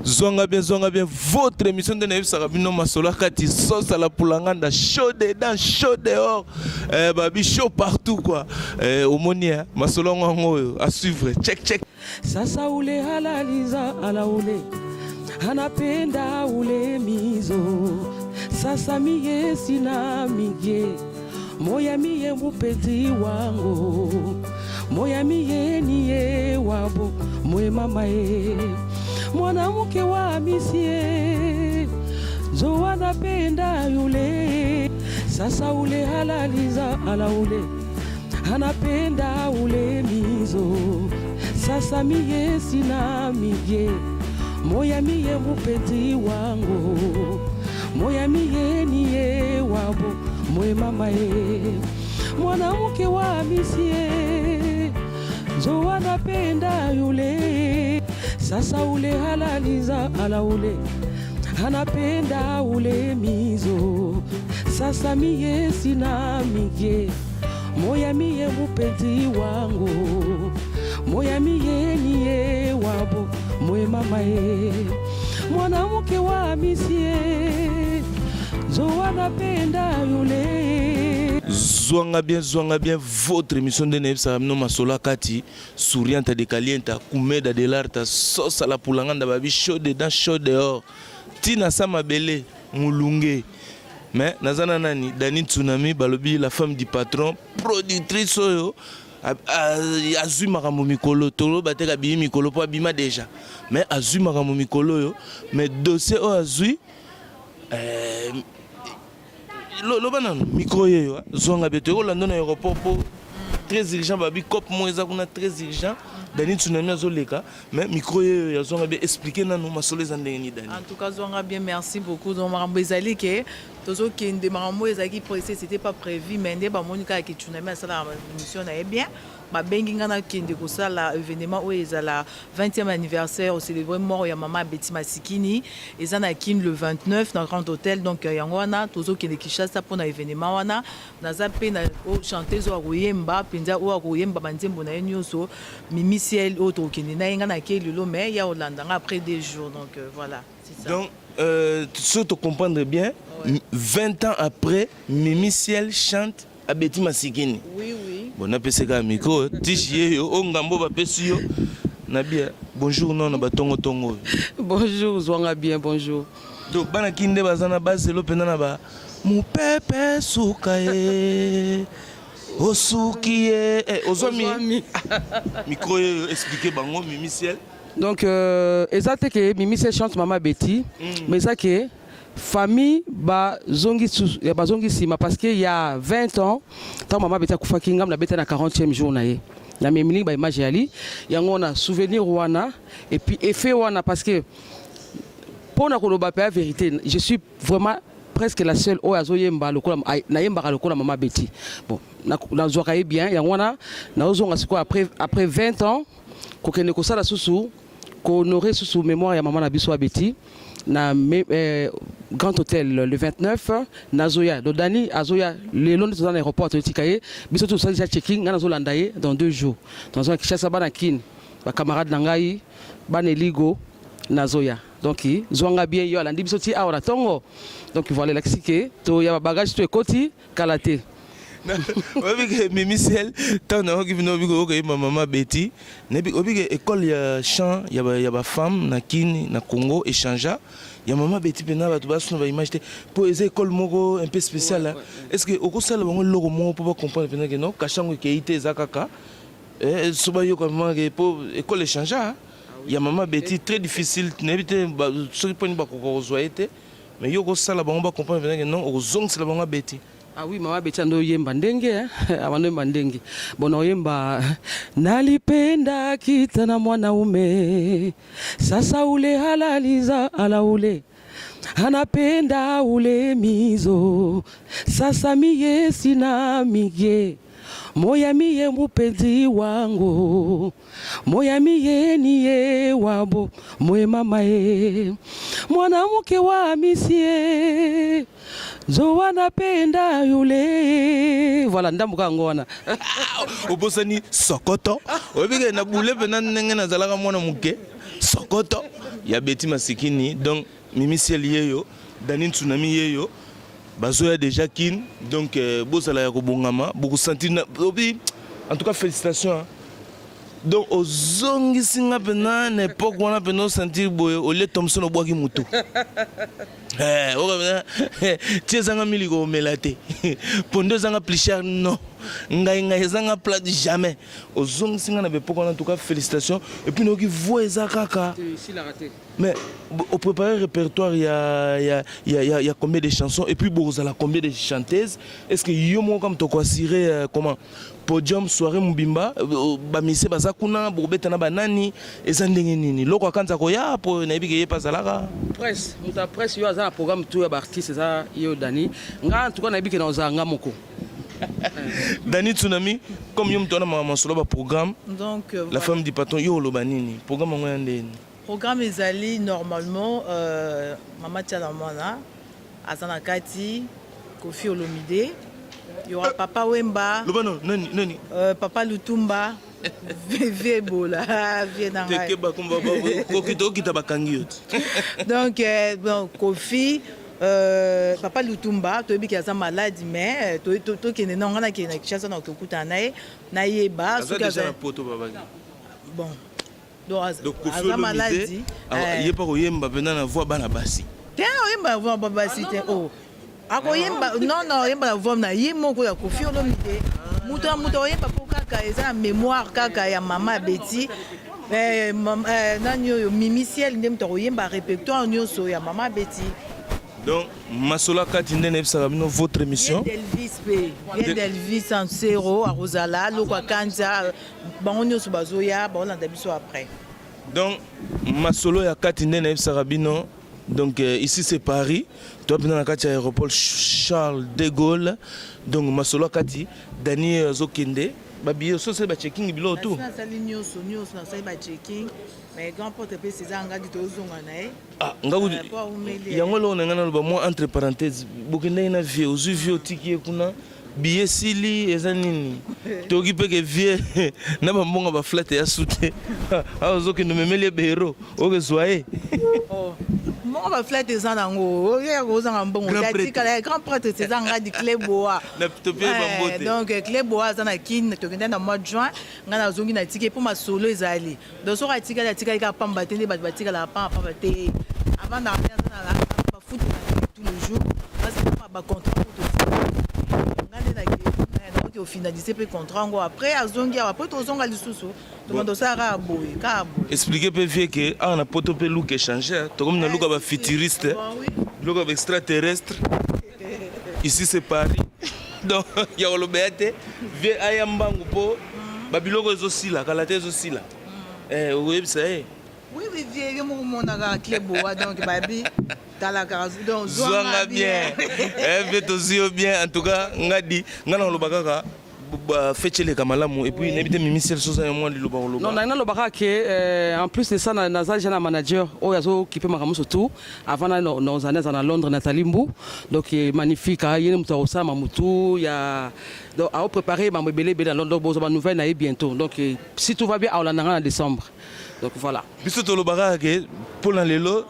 Zonga bien, votre émission de Neuf Sarabino Masola Kati, sauce à la poulanganda, chaud dedans, chaud dehors, babi chaud partout quoi. Au monia, Masola à suivre, check. Sasa ule halaliza ala ule, anapenda ule mizo. Sasa miye sina mige, moya miye mupezi wangu, moya miye niye wabo, moye mama ye. Mwanamke wa misie zo anapenda yule. Sasa ule halaliza ala ule, anapenda ule mizo. Sasa miye sina mige, moya miye mupeti wangu, moya miye niye wabo, moye mama ye. Mwanamke wa misie zo anapenda yule. Sasa ule halaliza ala ule, anapenda ule mizo. Sasa miye sina mige, moya miye mupeti wangu, moya miye niye wabo, moye mama ye. Mwanamke wa misie zo anapenda yule. Zwanga bien, votre émission de Neuf Sarabino Masola Kati, souriante de caliente, kumeda de l'arta, sauce à la poulanganda, babi chaud dedans, chaud dehors. Tina Sama Bele, Moulunge. Mais Nazana Nani, Dani Tsunami, Balobi, la femme du patron, productrice Soyo, Azu Maramu Mikolo, Tolo, Bateka Bi Mikolo, pas Bima déjà. Mais Azu Maramu Mikolo, mais dossier au Azu. Le banane, micro yo, zonga beto, la donne aéroport pour très urgent, babi cop moïsa qu'on a très urgent. Dani tsunami azoleka, mais micro yo, zonga bien expliquer na nous masolé zandeni dani. En tout cas, zonga bien, merci beaucoup. Donc marambo ezali ke, tozo ki ndé marambo ezali pressé, c'était pas prévu, mais ndé ba monika ki tsunami asala émission na bien. Ma bengi ngana kende ko sala événement où ils la 20e anniversaire, on célébrer mort ya maman Betty Masikini et ça na kin le 29 dans Grand Hôtel. Donc yango wana tozo kende Kinshasa pour na événement wana na zape na o chanteuse o royemba penza o royemba banzembo na nyoso Mimi Ciel o to kende na ngana ke lelo mais ya Hollande après des jours. Donc voilà, c'est ça. Donc ce te comprendre bien, ouais. 20 ans après Mimi Ciel chante à Betty Masikini. Oui. Bon, on a passé un micro, Tichier, Ongambo, Bapesio. Nabia, bonjour, non, Batongo Tongo. Bonjour, Zwanga bien, bonjour. Donc, Banakinde Bazana Bas, c'est l'Openanaba. Mon pépé soukaye, Osukiye, Ozomi. Micro, expliquez Bango, Mimi Ciel. Donc, exact que Mimi Ciel chante Maman Betty, mais ça que. Famille bazongi sima parce qu'il y a 20 ans tant maman beta kufa kingam na beta na 40e jour na ye na memili ba image ali yango na souvenir wana et puis effet wana parce que pour na koloba pa vérité je suis vraiment presque la seule o azoyemba lokola na yemba lokola maman Betty bon na zoka bien yango na ozonga siko après 20 ans ko kene ko sala susu ko honorer susu mémoire ya maman na biso Betty na Grand Hôtel le 29 Nazoya donc Dani Azoya le long de l'aéroport de Tikaye biso tout ça déjà checking ngana zolandaye dans 2 jours dans un Kinshasa bana kin ba camarade nangai baneligo Nazoya donc zwanga bien yo alandi biso ti awara tongo donc voilà l'expliquer to ya bagage to ekoti kalaté. Mimi Ciel, tant on qui vient au maman Betty, nebi obige école ya chant ya ba femme na Kini na Congo échangea. Ya maman Betty pena ba tuba sunu ba image pour les écoles moko un peu spécial. Est-ce que au cours ça le logo moko pour comprendre pena que non kashango ke ite zakaka soba yo comme pour école échangea. Ya maman Betty très difficile n'habite ceux qui prennent ba ko zoité mais yo ko ça la ba comprendre pena que non au zong c'est la maman Betty. Ah oui, maman Betty ndo yemba ndenge abando yemba ndenge bono yemba nalipenda kitana mwanaume sasa ule halaliza ala ule anapenda ule mizo sasa miye sina mige moya miye mupezi wangu moya miye niye wabo moye mama ye mwanamke wa misie zo wanapenda yule voilà ndambuka ngona obosani sokoto obige na bule pena ndenge na zalaka mwana muke sokoto ya Betty Masikini donc Mimi Ciel yeyo Dani Tsunami yeyo bazoya déjà kin donc bozala ya kobongama beaucoup sentir en tout cas félicitations hein. Donc aux zongisinga pena n'époque on a pena sentir boy au lieu Thompson obwaki mutu tiezanga miliko melate pondo zanga plichard non ngai zanga plat jamais aux zongisinga na époque en tout cas félicitations et puis nous qui voit ça kaka mais au préparer répertoire il y a combien de chansons et puis bozala combien de chanteuses est-ce que yo mo comme to quoi cirer comment podium soirée mubimba bamise bazakuna bobetana banani ezandenge nini loko akanza koya po na ibike yepa zalaka presse muta presse yo azana programme tout ya ba artiste za yo Dani nga en tout cas na ibike na ozanga moko Dani Tsunami comme yo mtona mama solo ba programme donc la femme du patron yo lobanini programme ngo yandeni programme ezali normalement mama Tiala Mwana azana kati Kofi Olomide. Il y aura Papa Wemba, nani Papa Lutumba, Vieux Bola, Vieux Nanga. Donc, Kofi, Papa Lutumba, tu es bien malade, mais tu es non, on a qui est chasse dans le Koutanaï, Naïeba, bon. Donc, Kofi Olomide, il n'y a pas de Yemba venant à voir Banabasi. Tiens, Yemba voir Banabasi, oh. Ako yemba non yemba vom na yemo ko ya Kofi Olomide muto yemba po kaka eza mémoire kaka ya mama Betty nanyo Mimi Ciel ndem to yemba répertoire nyonso ya mama Betty. Donc Masola kati ndene ebisaka bino votre émission Delvis en zéro à Rosala loko kanza bango nyonso bazoya baolanda biso après. Donc Masolo ya kati ndene ebisaka bino. Donc ici c'est Paris, toi pendant la carte aéroport Charles de Gaulle, donc Masolo Kati, Dani Zokende, babi so c'est ba checking bilo tout. Ça ligne na ça ba checking, mais grand porte pe c'est anga dit ozonga na ah ngabu yango lo na ngana lo ba moi entre parenthèses bokende na vie aux vieux tiki kuna billet sili ezanini toki pe que vie na ba mbonga ba flat ya soute ah ozokende memeli bero oke soye oh on va flat des ans en grand prêtre c'est un di Cléboa donc Cléboa ça na kin to dans mois de juin ngana zongi na ticket pour ma solo ezali donc so ratika la tika ka pamba tende ba tika la pamba te avant na la ba foot tous les jours parce que ba contrat ngana na ki au finaliser pe contrat ngo après azongi après to zonga lisusu demande ça ra boy ka expliquer peu vieux que on a poto pe look échanger to comme na look ba futuriste look ba extraterrestre ici c'est Paris donc ya olobete vieux ayambangu po ba biloko ezosila kala te ezosila oyebisa oui vieux yo mo na ka Cléboa donc babi tala ka donc zoanga bien vieux to bien en tout cas ngadi ngana olobaka fetchele kamalamu et puis n'habite Mimi Ciel sosa moi liloba non na lobaka que en plus de ça na jeune manager o yazo qui peut makamu surtout avant nos années à Londres Nathalie Mbou donc magnifique yene mutu osama mutu ya donc à préparer ma belé dans Londres bozo ba nouvelle na bientôt donc si tout va bien on en décembre donc voilà biso to lobaka que pour dans lelo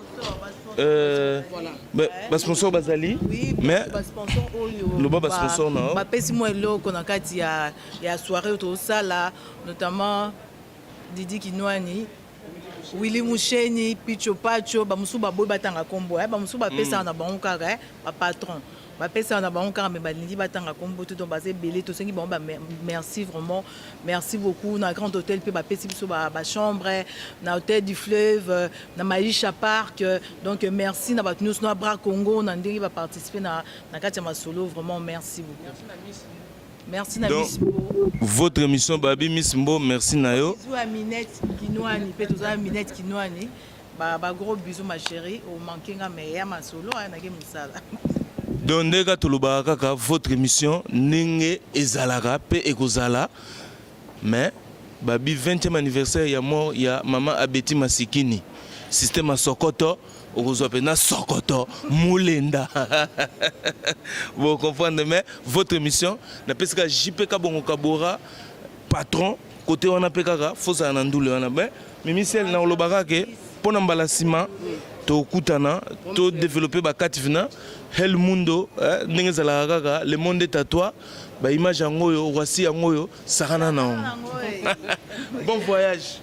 ba sponsor bazali mais ba sponsor oyo le ba sponsor na ba pesi mo eloko na kati ya soirée to sala notamment Didi Kinwani Willy Musheni Picho Pacho ba musu ba boy batanga kombo ba musu ba pesa na bango kaka ba patron ba pesa na bango kaka mais ba lindi batanga kombo tout donc basé belé to sengi bon ba merci vraiment merci beaucoup na grand hôtel pe ba pesi biso ba chambre na hôtel du fleuve na Maisha Park donc merci na ba nous na bras Congo na ndiri ba participer na kati ya masolo vraiment merci beaucoup merci na Miss Mbo votre émission Babi Miss Mbo merci nayo bisous à Minette Kinwani pe to za Minette Kinwani ba gros bisous ma chérie au manquinga meilleur ma solo na ke musala donc ndeka tolobaka kaka votre émission ndenge ezalaka pe ekozala mais Babi 20e anniversaire ya mort ya mama Betty Masikini système à Sokoto okozwa pena Sokoto Mulenda vous comprenez mais votre émission na pesika JP Kabongo Kabora patron côté on a pekaka faut ça na ndule on a mais Mimi Ciel na olobaka ke mpona mbala nsima tokutana todéveloppe bakati vina hel mundo ndenge ezalaka kaka le monde est à toi baimage yango oyo voici yango oyo sakana na yango bon voyage.